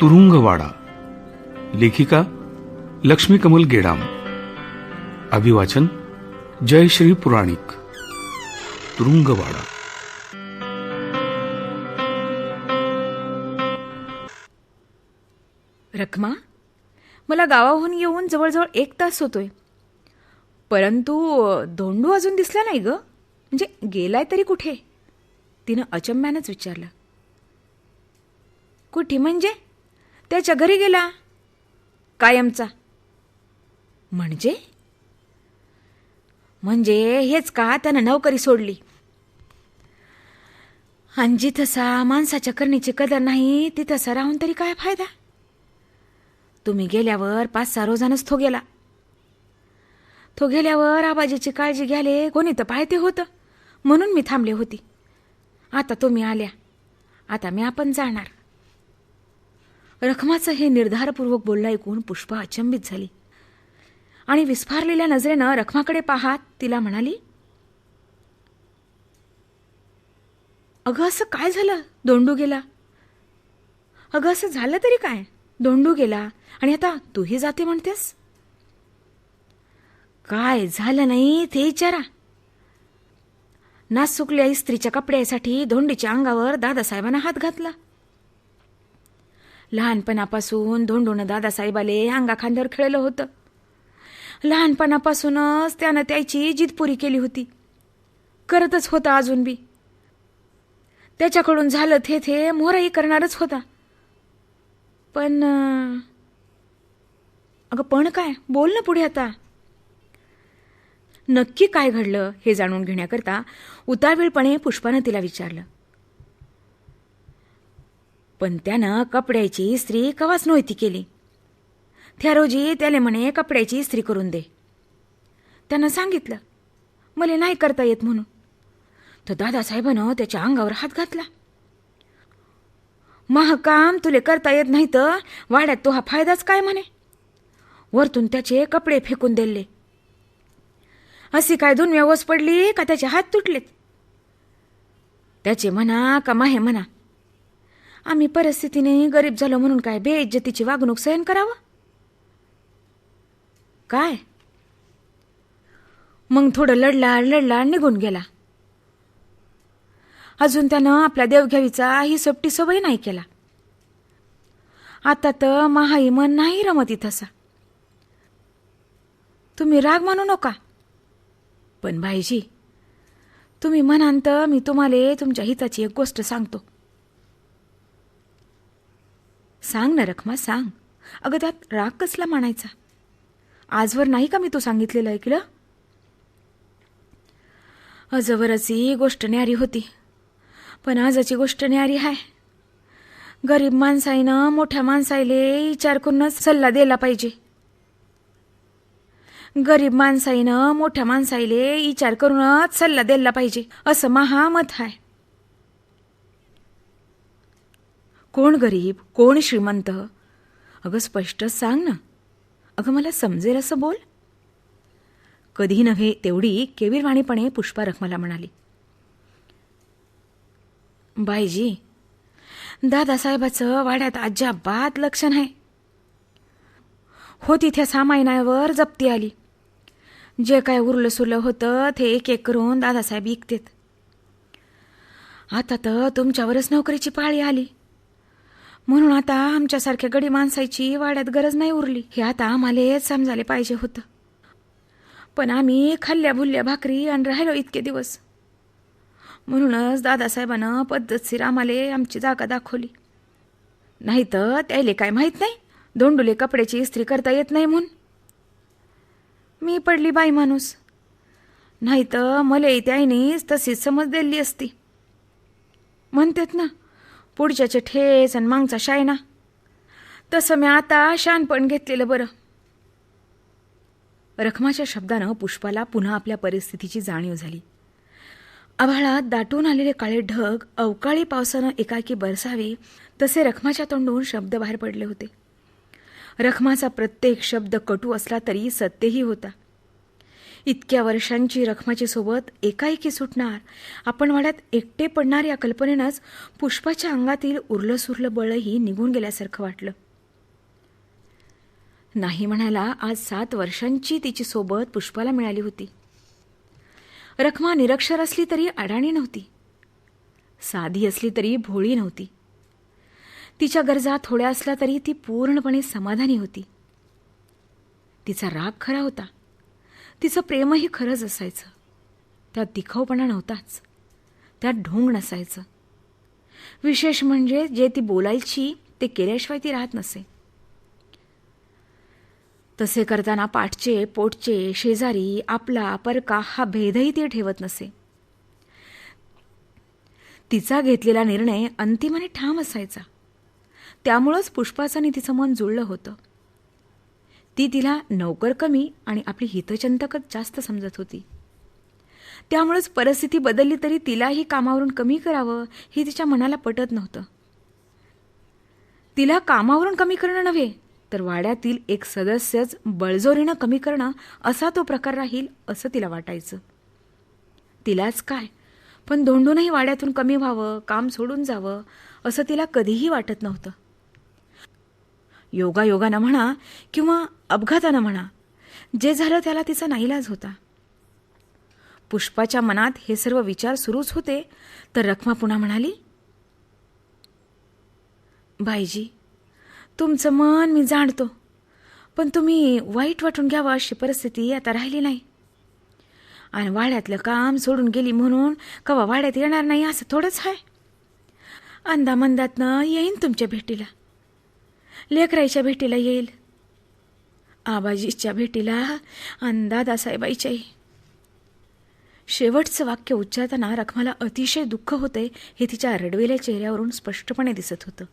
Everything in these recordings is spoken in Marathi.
तुरुंगवाडा. लेखिका लक्ष्मी कमल गेडाम. अभिवाचन जयश्री पुराणिक. तुरुंगवाडा. रखमा, मला गावाहून येऊन जवळजवळ 1 तास होतोय, परंतु धोंडू अजून दिसला नाही ग. म्हणजे गेलाय तरी कुठे? तिनं अचंब्यानंच विचारलं. कुठे म्हणजे? त्याच्या घरी गेला कायमचा. म्हणजे म्हणजे हेच का त्यानं नोकरी सोडली? आणि जिथसा माणसाच्या करणीची कदर नाही तिथसा राहून तरी काय फायदा? तुम्ही गेल्यावर 5-6 रोजानच तो गेला. तो गेल्यावर आबाजीची काळजी घ्याले कोणी तर पाहते होतं, म्हणून मी थांबले होती. आता तुम्ही आल्या, आता मी आपण जाणार. रखमाचं हे निर्धारपूर्वक बोलणं ऐकून पुष्पा अचंबित झाली आणि विस्फारलेल्या नजरेनं रखमाकडे पाहत तिला म्हणाली, अगं असं काय झालं? धोंडू गेला. अगं असं झालं तरी काय? धोंडू गेला आणि आता तूही जाते म्हणतेस? काय झालं नाही ते विचारा. नाचुकल्या इस्त्रीच्या कपड्यासाठी धोंडीच्या अंगावर दादासाहेबांना हात घातला. लहानपणापासून धोंडूनं दादासाहेबाले अंगा खांद्यावर खेळलं होतं. लहानपणापासूनच त्यानं त्याची जिद पुरी केली होती, करतच होता अजून बी. त्याच्याकडून झालं ते मोहराही करणारच होता. पण अगं पण काय? बोल ना पुढे आता. नक्की काय घडलं हे जाणून घेण्याकरता उतावीळपणे पुष्पानं तिला विचारलं. पण त्यानं कपड्याची इस्त्री कवाच नव्हती केली. त्या रोजी त्याले म्हणे कपड्याची इस्त्री करून दे. त्यानं सांगितलं मला नाही करता येत म्हणून. तर दादासाहेबानं त्याच्या अंगावर हात घातला. काम तुले करता येत नाही तर वाड्यात तो हा फायदाच काय म्हणे. वरतून त्याचे कपडे फेकून दिले. अशी काय दुनिया ओस पडली का त्याचे हात तुटलेत? त्याचे म्हणा का माहे म्हणा, आम्ही परिस्थितीने गरीब झालो म्हणून काय बेइज्जतीची वागणूक सहन करावं काय? मग थोडं लढला निघून गेला. अजून त्यानं आपल्या देवघ्यावीचा ही सोपटी सवय नाही केला. आता तर महाई मन नाही रमती तसा. तुम्ही राग मानू नका, पण भाईजी तुम्ही म्हणान तर मी तुम्हाला तुमच्या हिताची एक गोष्ट सांगतो. सांग ना रखमा, सांग. अगं त्यात राग कसला मानायचा? आजवर नाही का मी तू सांगितलेलं ऐकलं? अजवरची गोष्ट न्यारी होती, पण आजची गोष्ट न्यारी आहे. गरीब माणसाईनं मोठ्या माणसाईले विचार करूनच सल्ला दिला पाहिजे. गरीब माणसाईनं मोठ्या माणसाईले विचार करूनच सल्ला दिला पाहिजे, असं महामत आहे. कोण गरीब कोण श्रीमंत? अगं स्पष्ट सांग ना. अगं मला समजेल असं बोल. कधी नव्हे तेवढी केविरवाणीपणे पुष्पा रखमाला म्हणाली. बाईजी, दादासाहेबाचं वाड्यात अजिबात लक्ष नाही. हो तिथे सामायनावर जप्ती आली. जे काय उरलं सुरलं होतं ते एक एक करून दादासाहेब विकतेत. आता तर तुमच्यावरच नोकरीची पाळी आली, म्हणून आता आमच्यासारख्या गडी माणसाची वाड्यात गरज नाही उरली. हे आता आम्हाला समजायला पाहिजे होतं. पण आम्ही खाल्ल्या भुल्ल्या भाकरी आणि राहिलो इतके दिवस. म्हणूनच दादासाहेबानं पद्धतशीर आम्हाला आमची जागा दाखवली. नाही तर त्याले काय माहीत नाही धोंडूले कपड्याची इस्त्री करता येत नाही म्हणून. मी पडली बाई माणूस, नाही तर मला त्याईनीच तशीच समज दिली असती. म्हणतात ना पुढच्याचे ठेस आणि मागचा शायना, तसं मी आता शानपण घेतलेलं बरं. रखमाच्या शब्दानं पुष्पाला पुन्हा आपल्या परिस्थितीची जाणीव झाली. आभाळात दाटून आलेले काळे ढग अवकाळी पावसानं एकाकी बरसावे तसे रखमाच्या तोंडून शब्द बाहेर पडले होते. रखमाचा प्रत्येक शब्द कटू असला तरी सत्यही होता. इतक्या वर्षांची रखमाची सोबत एकाएकी सुटणार, आपण वाड्यात एकटे पडणार या कल्पनेनंच पुष्पाच्या अंगातील उरलं सुरलं बळही निघून गेल्यासारखं वाटलं. नाही म्हणायला आज 7 वर्षांची तिची सोबत पुष्पाला मिळाली होती. रखमा निरक्षर असली तरी अडाणी नव्हती, साधी असली तरी भोळी नव्हती. तिच्या गरजा थोड्या असल्या तरी ती पूर्णपणे समाधानी होती. तिचा राग खरा होता, तिचं प्रेमही खरंच असायचं. त्यात दिखाऊपणा नव्हताच, त्यात ढोंग नसायचं. विशेष म्हणजे जे ती बोलायची ते केल्याशिवाय ती राहत नसे. तसे करताना पाठचे, पोटचे, शेजारी, आपला, परका हा भेदही ती ठेवत नसे. तिचा घेतलेला निर्णय अंतिम आणि ठाम असायचा. त्यामुळंच पुष्पाचं आणि तिचं मन जुळलं होतं. ती तिला नोकर कमी आणि आपली हितचिंतकच जास्त समजत होती. त्यामुळेच परिस्थिती बदलली तरी तिलाही कामावरून कमी करावं हे तिच्या मनाला पटत नव्हतं. तिला कामावरून कमी करणं नव्हे, तर वाड्यातील एक सदस्यच बळजोरीनं कमी करणं असा तो प्रकार राहील असं तिला वाटायचं. तिलाच काय, पण धोंडूनही वाड्यातून कमी व्हावं, काम सोडून जावं असं तिला कधीही वाटत नव्हतं. योगायोगानं म्हणा किंवा अपघातानं म्हणा, जे झालं त्याला तिचा नाईलाज होता. पुष्पाच्या मनात हे सर्व विचार सुरूच होते तर रखमा पुन्हा म्हणाली, बाईजी, तुमचं मन मी जाणतो, पण तुम्ही वाईट वाटून घ्यावं अशी परिस्थिती आता राहिली नाही. आणि वाड्यातलं काम सोडून गेली म्हणून कवा वाड्यात येणार नाही असं थोडंच आहे. अंदामंदातनं येईन तुमच्या भेटीला, लेकराईच्या भेटीला येईल, आबाजीच्या भेटीला, आणि दादासाहेबाईच्याही. शेवटचं वाक्य उच्चारताना रखमाला अतिशय दुःख होते हे तिच्या रडवेल्या चेहऱ्यावरून स्पष्टपणे दिसत होतं.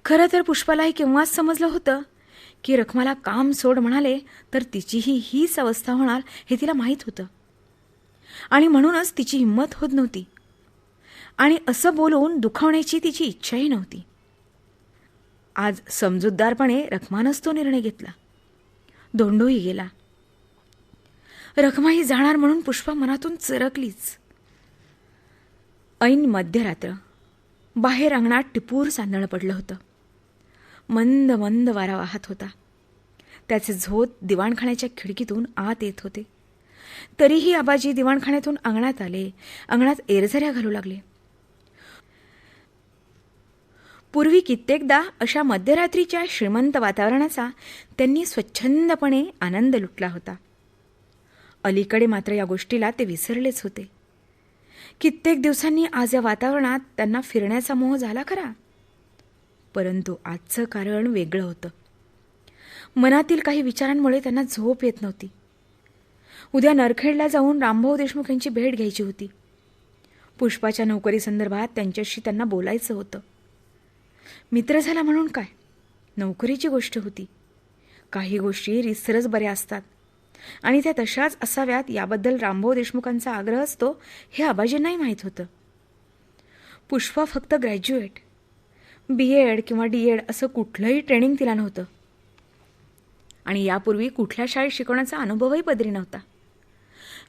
खरं तर पुष्पालाही केव्हाच समजलं होतं की रखमाला काम सोड म्हणाले तर तिचीही हीच अवस्था होणार हे तिला माहीत होतं. आणि म्हणूनच तिची हिंमत होत नव्हती आणि असं बोलून दुखावण्याची तिची इच्छाही नव्हती. आज समजूतदारपणे रखमानंच तो निर्णय घेतला. धोंडूही गेला. रखमाही जाणार म्हणून पुष्पा मनातून चरकलीच. ऐन मध्यरात्र. बाहेर अंगणात टिपूर सांदण पडलं होतं. मंद मंद वारा वाहत होता. त्याचे झोत दिवाणखाण्याच्या खिडकीतून आत येत होते. तरीही आबाजी दिवाणखाण्यातून अंगणात आले. अंगणात एरझऱ्या घालू लागले. पूर्वी कित्येकदा अशा मध्यरात्रीच्या श्रीमंत वातावरणाचा त्यांनी स्वच्छंदपणे आनंद लुटला होता. अलीकडे मात्र या गोष्टीला ते विसरलेच होते. कित्येक दिवसांनी आज या वातावरणात त्यांना फिरण्याचा मोह झाला खरा, परंतु आजचं कारण वेगळं होतं. मनातील काही विचारांमुळे त्यांना झोप येत नव्हती. उद्या नरखेडला जाऊन रामभाऊ देशमुख यांची भेट घ्यायची होती. पुष्पाच्या नोकरीसंदर्भात त्यांच्याशी त्यांना बोलायचं होतं. मित्र झाला म्हणून काय, नोकरीची गोष्ट होती. काही गोष्टी रितसरच बऱ्या असतात आणि त्या तशाच असाव्यात याबद्दल रामभाऊ देशमुखांचा आग्रह असतो हे आबाजींनाही माहीत होतं. पुष्पा फक्त ग्रॅज्युएट, BEd किंवा DEd असं कुठलंही ट्रेनिंग तिला नव्हतं आणि यापूर्वी कुठल्या शाळेत शिकवण्याचा अनुभवही पदरी नव्हता.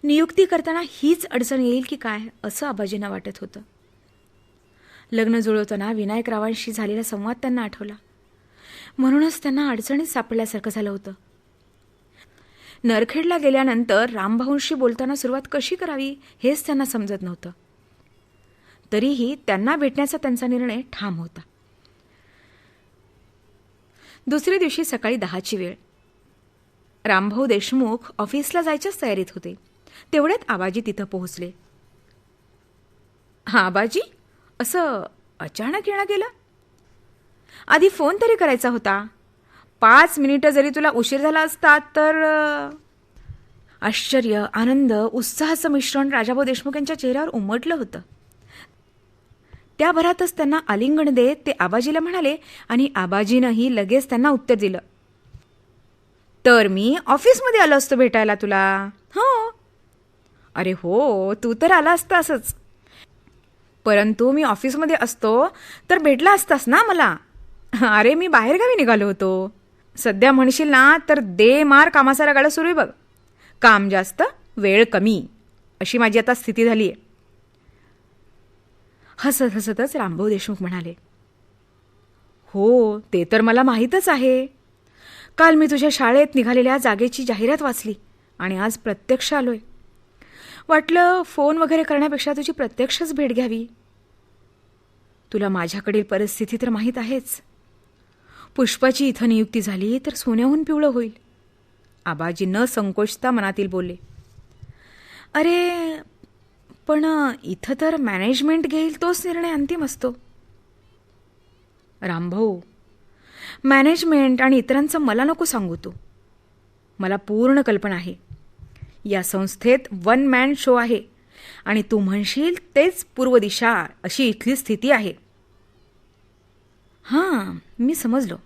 नियुक्ती करताना हीच अडचण येईल की काय असं आबाजींना वाटत होतं. लग्न जुळवताना विनायकरावांशी झालेला संवाद त्यांना आठवला. म्हणूनच त्यांना अडचणीत सापडल्यासारखं झालं होतं. नरखेडला गेल्यानंतर रामभाऊंशी बोलताना सुरुवात कशी करावी हेच त्यांना समजत नव्हतं. तरीही त्यांना भेटण्याचा त्यांचा निर्णय ठाम होता. दुसऱ्या दिवशी सकाळी 10ची वेळ. रामभाऊ देशमुख ऑफिसला जायच्याच तयारीत होते. तेवढ्यात आबाजी तिथं पोहोचले. हा आबाजी, असं अचानक येणं गेलं? आधी फोन तरी करायचा होता. 5 मिनिटं जरी तुला उशीर झाला असता तर. आश्चर्य, आनंद, उत्साहाचं मिश्रण राजाभाऊ देशमुख यांच्या चेहऱ्यावर उमटलं होतं. त्या भरातच त्यांना आलिंगन देत ते आबाजीला म्हणाले आणि आबाजीनंही लगेच त्यांना उत्तर दिलं. तर मी ऑफिसमध्ये आलो असतो भेटायला तुला. हो. अरे हो, तू तर आला असता असंच, परंतु मी ऑफिसमध्ये असतो तर भेटला असतास ना मला. अरे मी बाहेरगावी निघालो होतो. सध्या म्हणशील ना तर दे मार कामाचा रगाडा सुरू आहे बघ. काम जास्त वेळ कमी अशी माझी आता स्थिती झाली आहे. हसत हसतच रामभाऊ देशमुख म्हणाले, हो ते तर मला माहीतच आहे. काल मी तुझ्या शाळेत निघालेल्या जागेची जाहिरात वाचली आणि आज प्रत्यक्ष आलोय. वाटलं फोन वगैरे करण्यापेक्षा तुझी प्रत्यक्षच भेट घ्यावी. तुला माझ्याकडील परिस्थिती तर माहीत आहेच. पुष्पाची इथं नियुक्ती झाली तर सोन्याहून पिवळं होईल. आबाजी न संकोचता मनातील बोलले. अरे पण इथं तर मॅनेजमेंट घेईल तोच निर्णय अंतिम असतो. रामभाऊ, मॅनेजमेंट आणि इतरांचं मला नको सांगू तू. मला पूर्ण कल्पना आहे. या संस्थेत वन मॅन शो आहे आणि तू म्हणशील तेच पूर्व दिशा अशी इथली स्थिती आहे. हां, मी समजलो.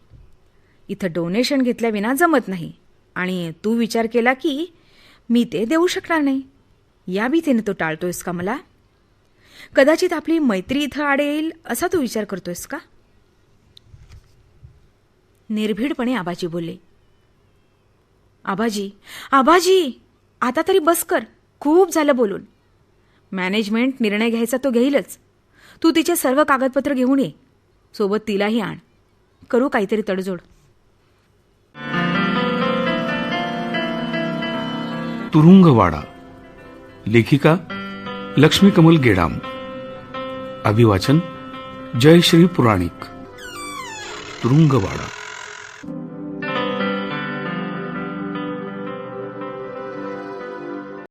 इथं डोनेशन घेतल्याविना जमत नाही आणि तू विचार केला की मी ते देऊ शकणार नाही. या भीतीने तो टाळतोयस का मला? कदाचित आपली मैत्री इथं आडेल असा तू विचार करतोयस का? निर्भीडपणे आबाजी बोलले. आबाजी, आबाजी, आता तरी बस कर. खूप झालं बोलून. मॅनेजमेंट निर्णय घ्यायचा तो घेईलच. तू तिचे सर्व कागदपत्र घेऊन ये. सोबत तिलाही आण. करू काहीतरी तडजोड. तुरुंगवाडा. लेखिका लक्ष्मी कमल गेडाम. अभिवाचन जयश्री पुराणिक. तुरुंगवाडा.